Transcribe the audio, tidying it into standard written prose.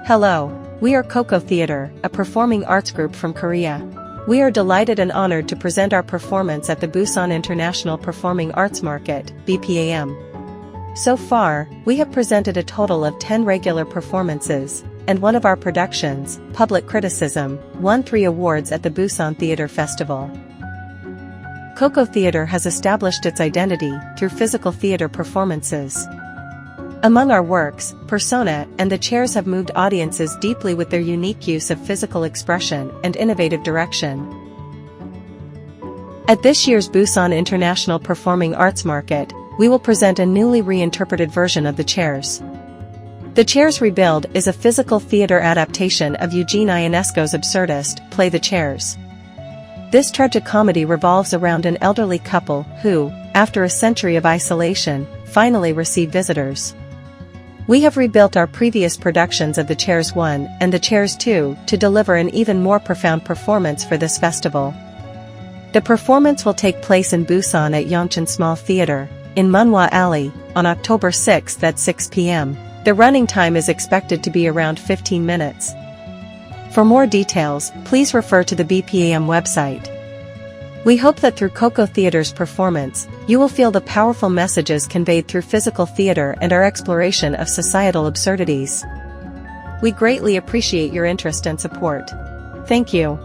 Hello, we are Coco Theater, a performing arts group from Korea. We are delighted and honored to present our performance at the Busan International Performing Arts Market, BPAM. So far, we have presented a total of 10 regular performances, and one of our productions, Public Criticism, won 3 awards at the Busan Theater Festival. Coco Theater has established its identity through physical theater performances. Among our works, Persona and The Chairs have moved audiences deeply with their unique use of physical expression and innovative direction. At this year's Busan International Performing Arts Market, we will present a newly reinterpreted version of The Chairs. The Chairs Rebuild is a physical theater adaptation of Eugène Ionesco's absurdist play The Chairs. This tragicomedy revolves around an elderly couple who, after a century of isolation, finally receive visitors. We have rebuilt our previous productions of The Chairs 1 and The Chairs 2 to deliver an even more profound performance for this festival. The performance will take place in Busan at Yongchun Small Theater, in Munhwa Alley, on October 6 at 6 p.m. The running time is expected to be around 15 minutes. For more details, please refer to the BPAM website. We hope that through Coco Theater's performance, you will feel the powerful messages conveyed through physical theater and our exploration of societal absurdities. We greatly appreciate your interest and support. Thank you.